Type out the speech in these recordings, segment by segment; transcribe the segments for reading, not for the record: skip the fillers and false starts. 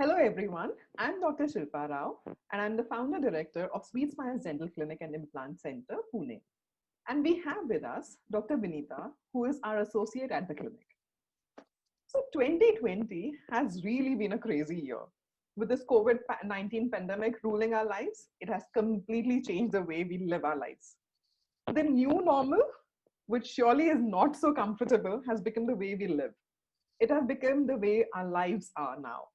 Hello, everyone. I'm Dr. Shilpa Rao, and I'm the founder director of Sweet Smiles Dental Clinic and Implant Center, Pune. And we have with us Dr. Vinita, who is our associate at the clinic. So, 2020 has really been a crazy year. With this COVID 19 pandemic ruling our lives, it has completely changed the way we live our lives. The new normal, which surely is not so comfortable, has become the way we live. It has become the way our lives are now.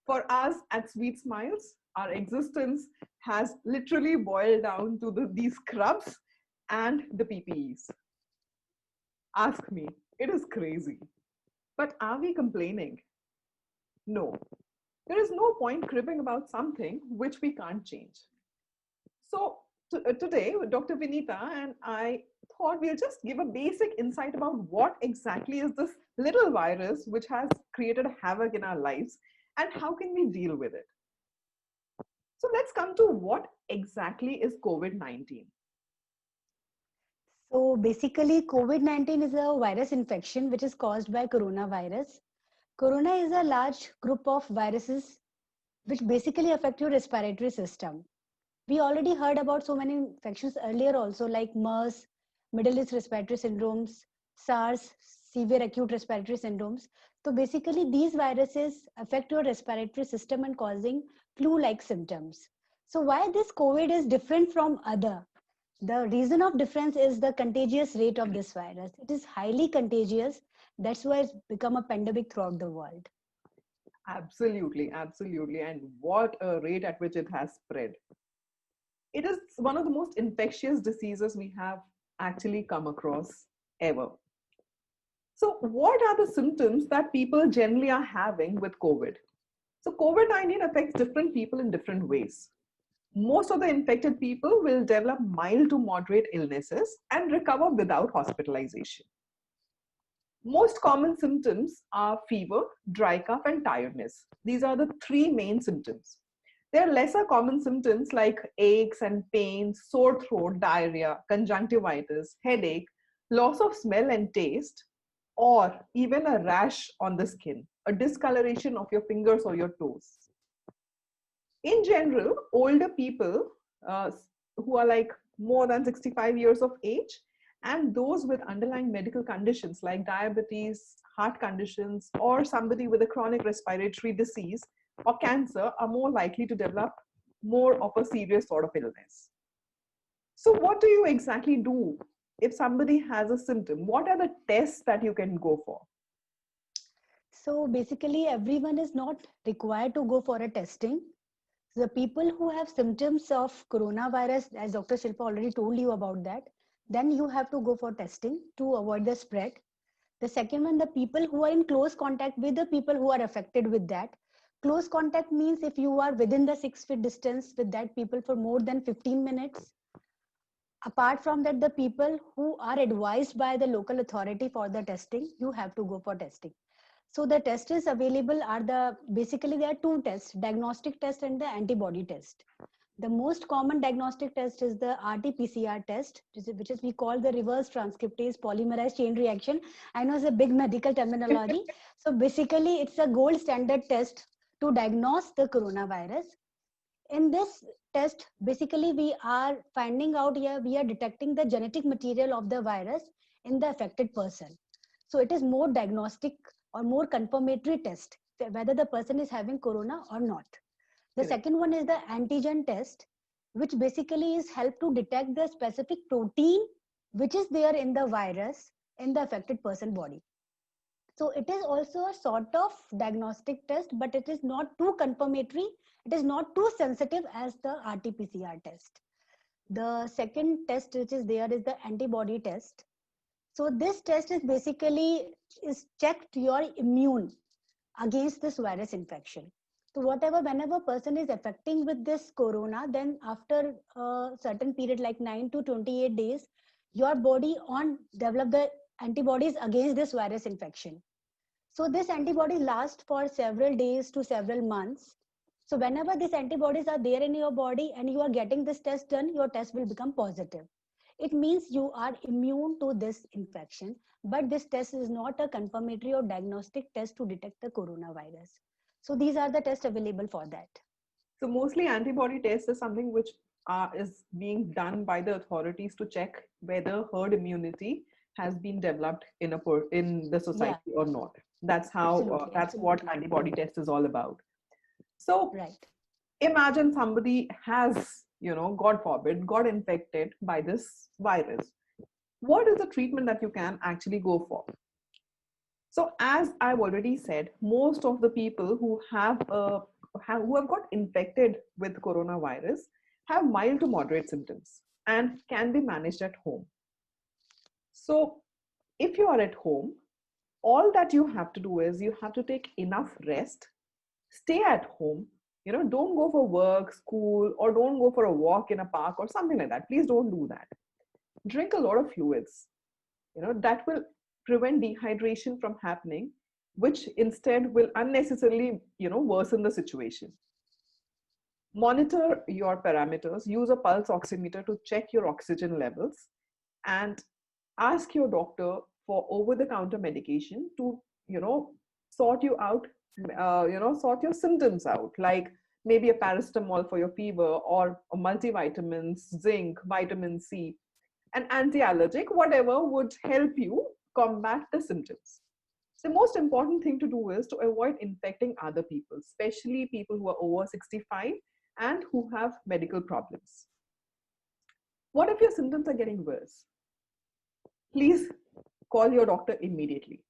For us at Sweet Smiles, our existence has literally boiled down to these scrubs and the PPEs. Ask me, it is crazy. But are we complaining? No. There is no point cribbing about something which we can't change. So, today, Dr. Vinita and I thought we'll just give a basic insight about what exactly is this little virus which has created havoc in our lives and how can we deal with it. So let's come to what exactly is COVID 19. So basically, COVID-19 is a virus infection which is caused by coronavirus. Corona is a large group of viruses which basically affect your respiratory system. We already heard about so many infections earlier also, like MERS, Middle East respiratory syndromes, SARS, severe acute respiratory syndromes. So basically, these viruses affect your respiratory system and causing flu-like symptoms. So why this COVID is different from other? The reason of difference is the contagious rate of this virus. It is highly contagious. That's why it's become a pandemic throughout the world. Absolutely, absolutely. And what a rate at which it has spread. It is one of the most infectious diseases we have actually come across ever. So, what are the symptoms that people generally are having with COVID? So, COVID 19 affects different people in different ways. Most of the infected people will develop mild to moderate illnesses and recover without hospitalization. Most common symptoms are fever, dry cough, and tiredness. These are the three main symptoms. There are lesser common symptoms like aches and pains, sore throat, diarrhea, conjunctivitis, headache, loss of smell and taste, or even a rash on the skin, a discoloration of your fingers or your toes. In general, older people uh, who are like more than 65 years of age and those with underlying medical conditions like diabetes, heart conditions, or somebody with a chronic respiratory disease or cancer are more likely to develop more of a serious sort of illness. So, what do you exactly do if somebody has a symptom? What are the tests that you can go for? So basically, everyone is not required to go for a testing. The people who have symptoms of coronavirus, as Dr. Shilpa already told you about that, then you have to go for testing to avoid the spread. The second one, the people who are in close contact with the people who are affected with that. Close contact means if you are within the 6 feet distance with that people for more than 15 minutes. Apart from that, the people who are advised by the local authority for the testing, you have to go for testing. So the tests available are basically there are two tests, diagnostic test and the antibody test. The most common diagnostic test is the RT-PCR test, which is we call the reverse transcriptase polymerase chain reaction. I know it's a big medical terminology. So basically it's a gold standard test to diagnose the coronavirus. In this test, basically we are finding out here, we are detecting the genetic material of the virus in the affected person. So it is more diagnostic or more confirmatory test whether the person is having corona or not. The Correct. second one is the antigen test, which basically is help to detect the specific protein which is there in the virus in the affected person body. So it is also a sort of diagnostic test, but it is not too confirmatory. It is not too sensitive as the RT-PCR test. The second test which is there is the antibody test. So this test is basically is checked your immune against this virus infection. So whenever person is affecting with this corona, then after a certain period like 9 to 28 days, your body on develop the antibodies against this virus infection. So this antibody lasts for several days to several months. So whenever these antibodies are there in your body and you are getting this test done, your test will become positive. It means you are immune to this infection, but this test is not a confirmatory or diagnostic test to detect the coronavirus. So these are the tests available for that. So mostly antibody test is something which is being done by the authorities to check whether herd immunity has been developed in in the Yeah, society or not. That's how absolutely, that's what absolutely. antibody test is all about. So Right. imagine somebody has, God forbid, got infected by this virus. What is the treatment that you can actually go for? So, as I've already said, most of the people who who have got infected with coronavirus have mild to moderate symptoms and can be managed at home. So, if you are at home, all that you have to do is you have to take enough rest, stay at home, don't go for work, school, or don't go for a walk in a park or something like that. Please don't do that. Drink a lot of fluids, that will prevent dehydration from happening, which instead will unnecessarily worsen the situation. Monitor your parameters, use a pulse oximeter to check your oxygen levels, and ask your doctor for over the counter medication to sort you out, sort your symptoms out, like maybe a paracetamol for your fever, or multivitamins, zinc, vitamin C, an anti-allergic, whatever would help you combat the symptoms. The most important thing to do is to avoid infecting other people, especially people who are over 65 and who have medical problems. What if your symptoms are getting worse? Please call your doctor immediately.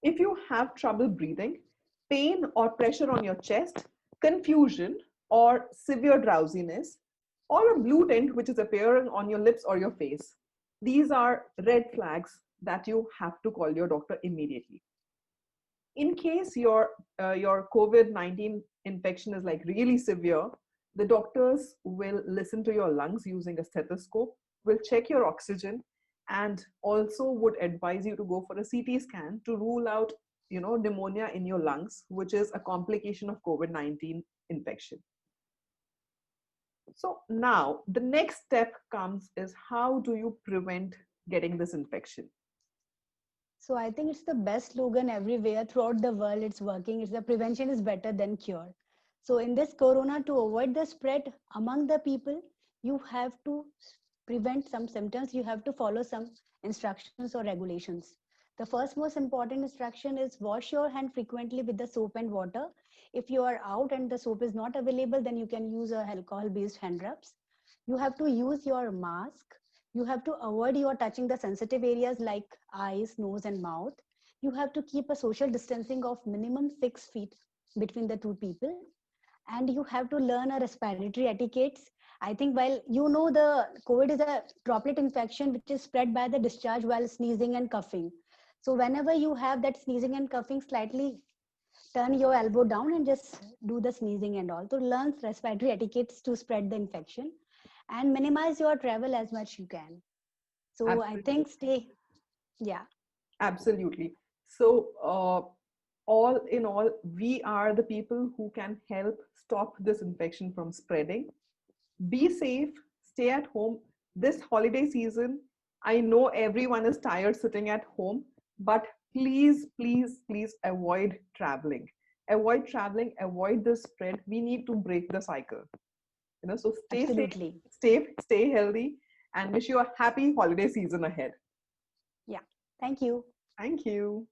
If you have trouble breathing, pain or pressure on your chest, confusion or severe drowsiness, or a blue tint which is appearing on your lips or your face, these are red flags that you have to call your doctor immediately. In case your COVID-19 infection is like really severe, the doctors will listen to your lungs using a stethoscope, will check your oxygen, and also would advise you to go for a CT scan to rule out pneumonia in your lungs, which is a complication of COVID-19 infection. So now the next step comes is, how do you prevent getting this infection? So I think it's the best slogan everywhere throughout the world. It's working. It's the prevention is better than cure. So in this corona, to avoid the spread among the people, you have to prevent some symptoms. You have to follow some instructions or regulations. The first most important instruction is wash your hand frequently with the soap and water. If you are out and the soap is not available, then you can use a alcohol-based hand rubs. You have to use your mask. You have to avoid your touching the sensitive areas like eyes, nose, and mouth. You have to keep a social distancing of minimum 6 feet between the two people. And you have to learn a respiratory etiquettes. I think while the COVID is a droplet infection which is spread by the discharge while sneezing and coughing. So whenever you have that sneezing and coughing, slightly turn your elbow down and just do the sneezing and all to learn respiratory etiquettes to spread the infection and minimize your travel as much you can. So I Absolutely. think stay, yeah. Absolutely. So, all in all, we are the people who can help stop this infection from spreading. Be safe, stay at home. This holiday season, I know everyone is tired sitting at home, but please, please, please avoid traveling. Avoid traveling, avoid the spread. We need to break the cycle. So stay safe, Absolutely. stay healthy, and wish you a happy holiday season ahead. Yeah. Thank you. Thank you.